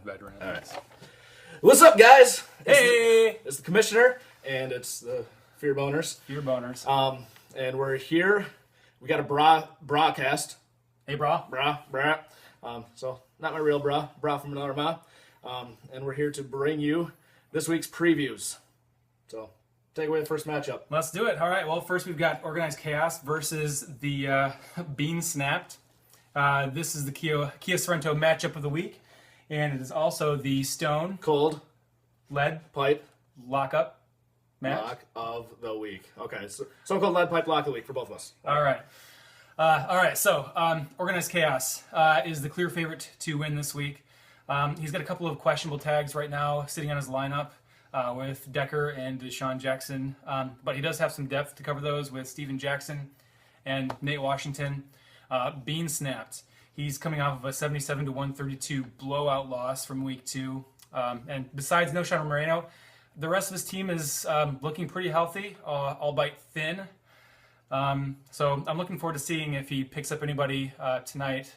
veteran. All right. What's up, guys? Hey! It's the Commissioner, and it's the Fear Boners. Fear boners. And we're here. We got a broadcast. Hey, brah. Brah. So, not my real bra from another ma. And we're here to bring you this week's previews. So, take away the first matchup. Let's do it. All right. Well, first we've got Organized Chaos versus the Bean Snapped. This is the Kia Sorrento matchup of the week. And it is also the Stone Cold Lead Pipe Lockup match. Lock of the Week. Okay, so Stone Cold Lead Pipe Lock of the Week for both of us. All right. So, Organized Chaos is the clear favorite to win this week. He's got a couple of questionable tags right now sitting on his lineup with Decker and Deshaun Jackson. But he does have some depth to cover those with Steven Jackson and Nate Washington. Bean Snapped. He's coming off of a 77-132 blowout loss from week 2. And besides No Sean Moreno, the rest of his team is looking pretty healthy, albeit thin. So I'm looking forward to seeing if he picks up anybody tonight,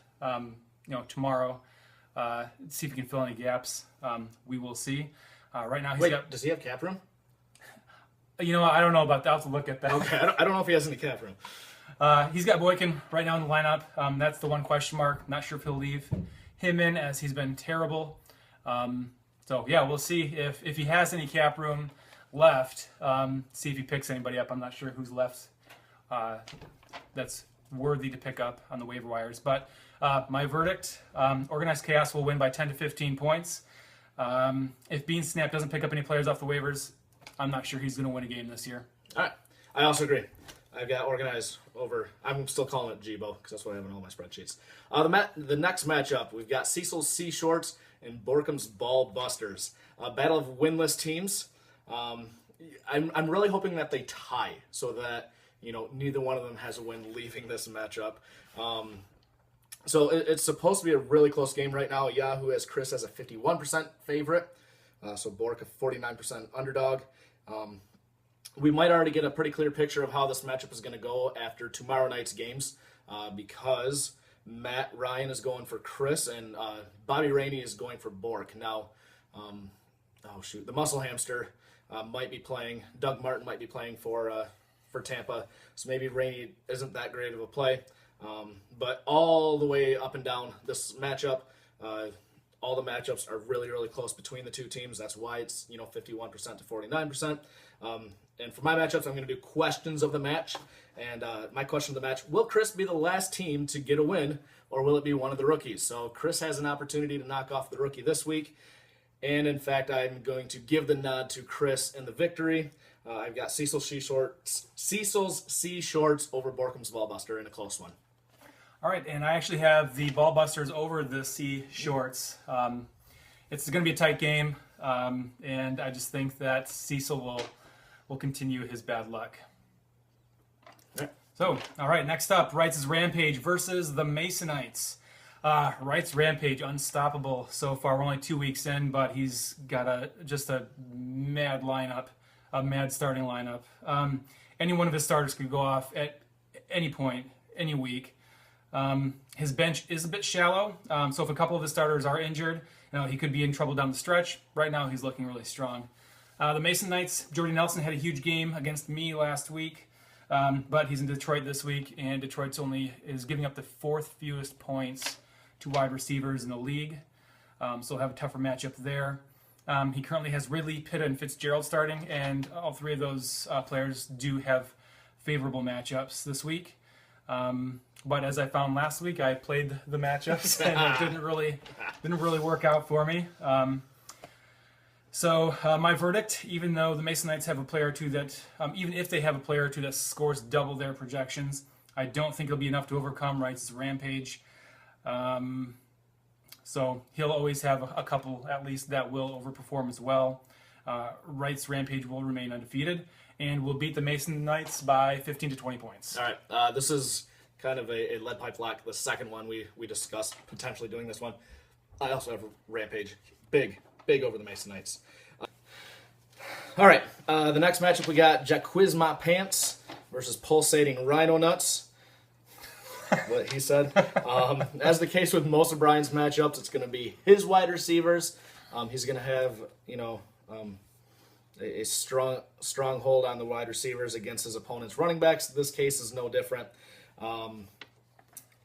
tomorrow. See if he can fill any gaps. We will see. Right now, Does he have cap room? I don't know about that. I'll have to look at that. Okay, I don't know if he has any cap room. He's got Boykin right now in the lineup. That's the one question mark. Not sure if he'll leave him in, as he's been terrible. We'll see if he has any cap room left. See if he picks anybody up. I'm not sure who's left that's worthy to pick up on the waiver wires. But my verdict, Organized Chaos will win by 10 to 15 points. If Bean Snap doesn't pick up any players off the waivers, I'm not sure he's going to win a game this year. All right. I also agree. I've got Organized over. I'm still calling it Jibo because that's what I have in all my spreadsheets. The next matchup, we've got Cecil's Sea Shorts and Borkum's Ball Busters. Battle of winless teams. I'm really hoping that they tie so that neither one of them has a win leaving this matchup. So it's supposed to be a really close game right now. Yahoo has Chris as a 51% favorite. So Bork a 49% underdog. We might already get a pretty clear picture of how this matchup is going to go after tomorrow night's games because Matt Ryan is going for Chris and Bobby Rainey is going for Bork. Now, the Muscle Hamster might be playing. Doug Martin might be playing for Tampa, so maybe Rainey isn't that great of a play. But all the way up and down this matchup, all the matchups are really, really close between the two teams. That's why it's 51% to 49%. And for my matchups, I'm going to do questions of the match. And my question of the match, will Chris be the last team to get a win, or will it be one of the rookies? So Chris has an opportunity to knock off the rookie this week. And in fact, I'm going to give the nod to Chris in the victory. I've got Cecil's Sea Shorts over Borkum's Ballbuster in a close one. All right, and I actually have the Ball Busters over the Sea Shorts. It's going to be a tight game, and I just think that Cecil will continue his bad luck. Right. So, all right, next up, Wright's Rampage versus the Masonites. Wright's Rampage, unstoppable so far. We're only 2 weeks in, but he's got just a mad lineup, a mad starting lineup. Any one of his starters could go off at any point, any week. His bench is a bit shallow, so if a couple of his starters are injured, he could be in trouble down the stretch. Right now, he's looking really strong. The Mason Knights, Jordy Nelson had a huge game against me last week, but he's in Detroit this week, and Detroit's is giving up the 4th fewest points to wide receivers in the league, so he'll have a tougher matchup there. He currently has Ridley, Pitta, and Fitzgerald starting, and all 3 of those players do have favorable matchups this week. But as I found last week, I played the matchups, and it didn't really work out for me. So my verdict, even though the Mason Knights have a player or two that, even if they have a player or two that scores double their projections, I don't think it'll be enough to overcome Wright's Rampage. So he'll always have a couple, at least, that will overperform as well. Wright's Rampage will remain undefeated and will beat the Mason Knights by 15 to 20 points. All right, this is kind of a lead pipe lock. The second one we discussed potentially doing this one. I also have Rampage, big over the Mason Knights. All right, the next matchup we got Jacquizma Pants versus Pulsating Rhino Nuts. what he said. As the case with most of Brian's matchups, it's going to be his wide receivers. He's going to have, a strong hold on the wide receivers against his opponent's running backs. This case is no different,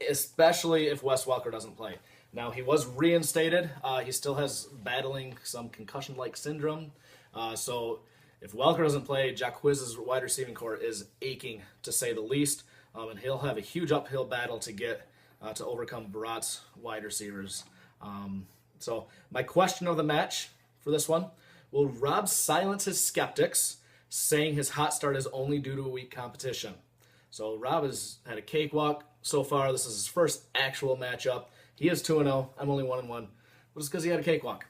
especially if Wes Welker doesn't play. Now, he was reinstated. He still has battling some concussion-like syndrome. So if Welker doesn't play, Jacquiz's wide receiving core is aching, to say the least. And he'll have a huge uphill battle to get to overcome Barat's wide receivers. So my question of the match for this one, will Rob silence his skeptics, saying his hot start is only due to a weak competition? So Rob has had a cakewalk so far. This is his first actual matchup. He is 2-0. I'm only 1-1. But it's because he had a cakewalk.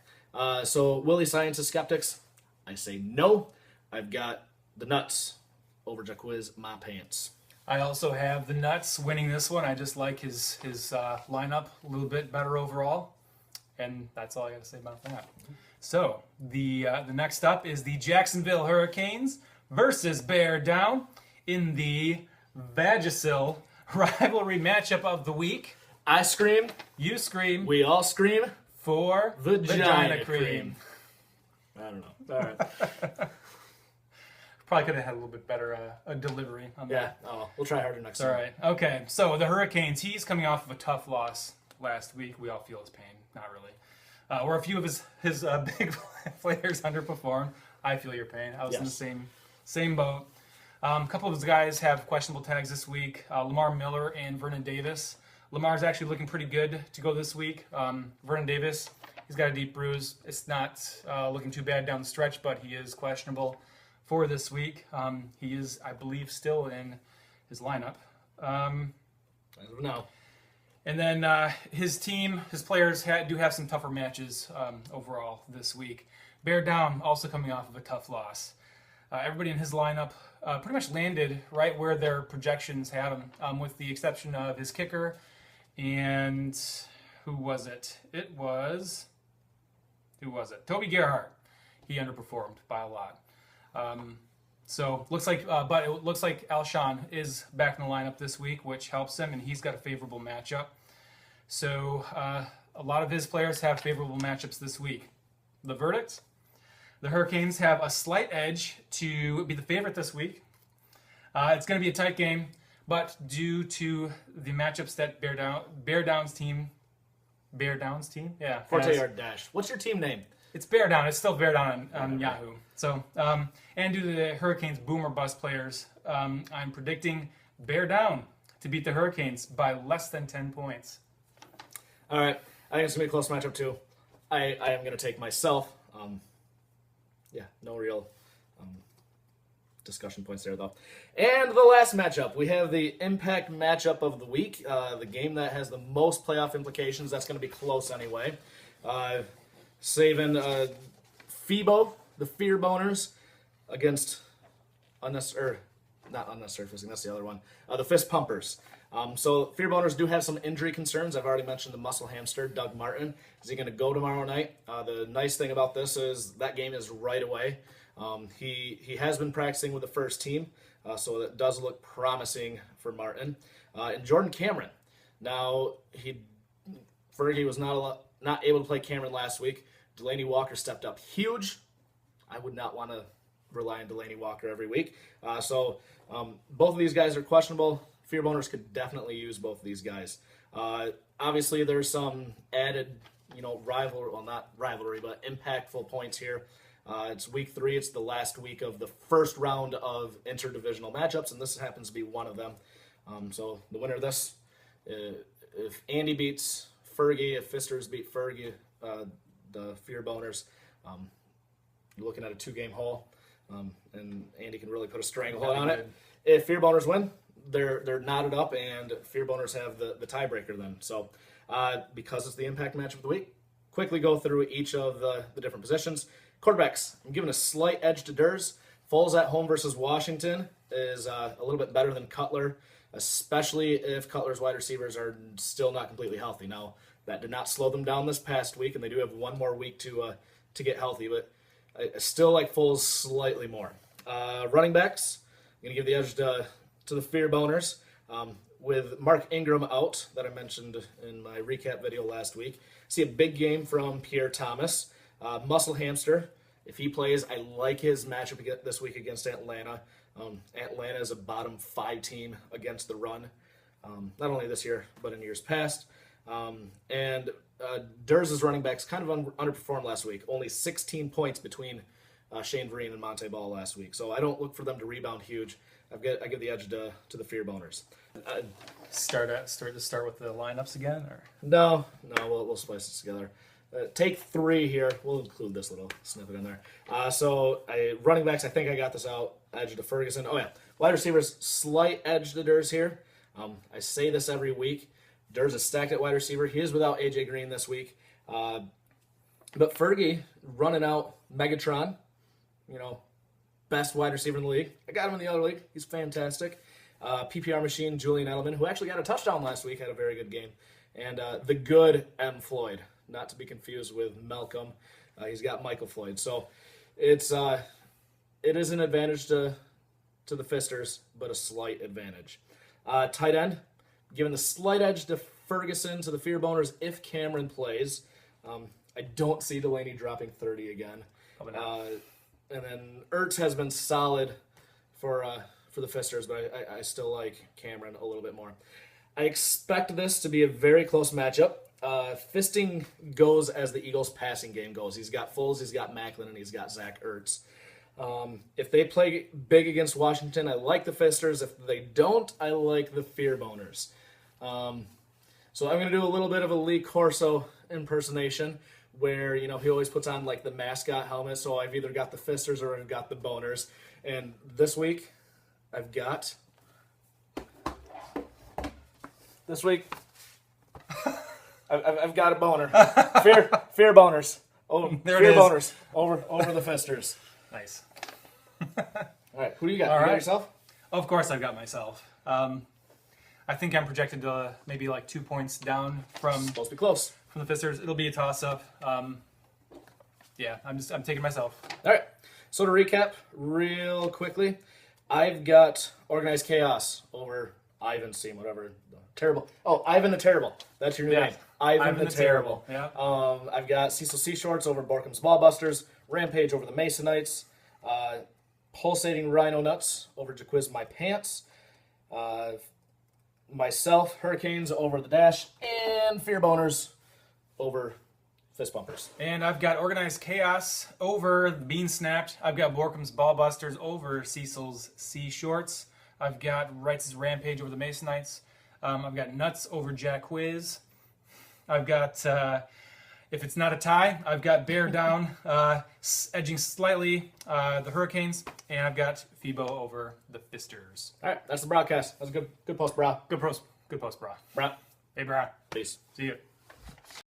So will he silence his skeptics? I say no. I've got the nuts over Jacquiz my pants. I also have the Nuts winning this one. I just like his lineup a little bit better overall. And that's all I got to say about that. So the next up is the Jacksonville Hurricanes versus Bear Down in the Vagisil rivalry matchup of the week. I scream. You scream. We all scream. For Vagina cream. I don't know. All right. Probably could have had a little bit better a delivery on that. Yeah. Oh, we'll try harder next All time. right. Okay. So the Hurricanes, he's coming off of a tough loss last week. We all feel his pain. Not really. Where a few of his big players underperformed. I feel your pain. I was in the same boat. A couple of his guys have questionable tags this week. Lamar Miller and Vernon Davis. Lamar's actually looking pretty good to go this week. Vernon Davis, he's got a deep bruise. It's not looking too bad down the stretch, but he is questionable for this week. He is, I believe, still in his lineup. As of now. And then his team, his players do have some tougher matches overall this week. Bear Down also coming off of a tough loss. Everybody in his lineup pretty much landed right where their projections had him, with the exception of his kicker. And who was it? Who was it? Toby Gerhart. He underperformed by a lot. So looks like, but it looks like Alshon is back in the lineup this week, which helps him, and he's got a favorable matchup. So a lot of his players have favorable matchups this week. The verdict: the Hurricanes have a slight edge to be the favorite this week. It's going to be a tight game, but due to the matchups that Bear Down's team, yeah, Forte Yard Dash. What's your team name? It's Bear Down. It's still Bear Down on Yahoo. So, and due to the Hurricanes' boom or bust players, I'm predicting Bear Down to beat the Hurricanes by less than 10 points. All right. I think it's going to be a close matchup, too. I am going to take myself. No real discussion points there, though. And the last matchup, we have the impact matchup of the week, the game that has the most playoff implications. That's going to be close anyway. Saving FIBO, the Fear Boners, against not unnecessary fisting, that's the other one, the Fist Pumpers. So Fear Boners do have some injury concerns. I've already mentioned the muscle hamster, Doug Martin. Is he going to go tomorrow night? The nice thing about this is that game is right away. He has been practicing with the first team, so that does look promising for Martin. And Jordan Cameron. Now, Fergie was not able to play Cameron last week. Delaney Walker stepped up huge. I would not want to rely on Delaney Walker every week. So both of these guys are questionable. Fear Boners could definitely use both of these guys. Obviously, there's some added, rivalry, well, not rivalry, but impactful points here. It's week 3. It's the last week of the first round of interdivisional matchups, and this happens to be one of them. So the winner of this, if Andy beats Fergie, if Fisters beat Fergie, the Fear Boners, you're looking at a 2-game haul, and Andy can really put a stranglehold on it. If Fear Boners win, they're knotted up, and Fear Boners have the tiebreaker then. So because it's the impact match of the week, quickly go through each of the different positions. Quarterbacks, I'm giving a slight edge to Durs. Foles at home versus Washington is a little bit better than Cutler, especially if Cutler's wide receivers are still not completely healthy. Now, that did not slow them down this past week, and they do have one more week to get healthy, but I still like Foles slightly more. Running backs, I'm going to give the edge to the Fear Boners. with Mark Ingram out, that I mentioned in my recap video last week. See a big game from Pierre Thomas. Muscle Hamster, if he plays, I like his matchup this week against Atlanta. Atlanta is a bottom 5 team against the run, not only this year, but in years past. And Durz's running backs kind of underperformed last week. Only 16 points between Shane Vereen and Monte Ball last week. So I don't look for them to rebound huge. I give the edge to the Fear Boners. Start with the lineups again, or No, we'll splice this together. Take 3 here. We'll include this little snippet in there. Running backs, I think I got this out. Edge to Ferguson. Oh, yeah. Wide receivers, slight edge to Durs here. I say this every week. Durs is stacked at wide receiver. He is without A.J. Green this week. But Fergie running out Megatron, best wide receiver in the league. I got him in the other league. He's fantastic. PPR machine, Julian Edelman, who actually got a touchdown last week, had a very good game. And the good M. Floyd, not to be confused with Malcolm. He's got Michael Floyd. So it is an advantage to the Fisters, but a slight advantage. Tight end, giving the slight edge to Ferguson, to the Fear Boners, if Cameron plays. I don't see Delaney dropping 30 again. And then Ertz has been solid for the Fisters, but I still like Cameron a little bit more. I expect this to be a very close matchup. Fisting goes as the Eagles' passing game goes. He's got Foles, he's got Macklin, and he's got Zach Ertz. If they play big against Washington, I like the Fisters. If they don't, I like the Fear Boners. So I'm going to do a little bit of a Lee Corso impersonation where, he always puts on like the mascot helmet. So I've either got the Fisters or I've got the Boners. And this week, I've got a boner. Fear Boners. Oh, There Fear it is. Boners over the Fisters. nice. All right, who do you got? All You got right. yourself? Of course, I've got myself. I think I'm projected to maybe like 2 points down from Supposed to be close. the Fisters. It'll be a toss-up. I'm taking myself. All right. So to recap real quickly, I've got Organized Chaos over Ivan's team, whatever. Terrible. Oh, Ivan the Terrible. That's your new Yeah. name. Ivan the Terrible. Yeah. I've got Cecil Seashorts over Borkham's Ballbusters, Rampage over the Masonites, Pulsating Rhino Nuts over Jaquiz My Pants, myself, Hurricanes over the Dash, and Fear Boners over Fist Bumpers. And I've got Organized Chaos over the Bean Snapped. I've got Borkham's Ballbusters over Cecil's Sea Shorts. I've got Wright's Rampage over the Masonites. I've got Nuts over Jack Quiz. I've got, if it's not a tie, I've got Bear down, edging slightly the Hurricanes. And I've got Phoebo over the Fisters. All right, that's the broadcast. That's a good post, bro. Good post, bra. Bro. Hey, bra. Peace. See you.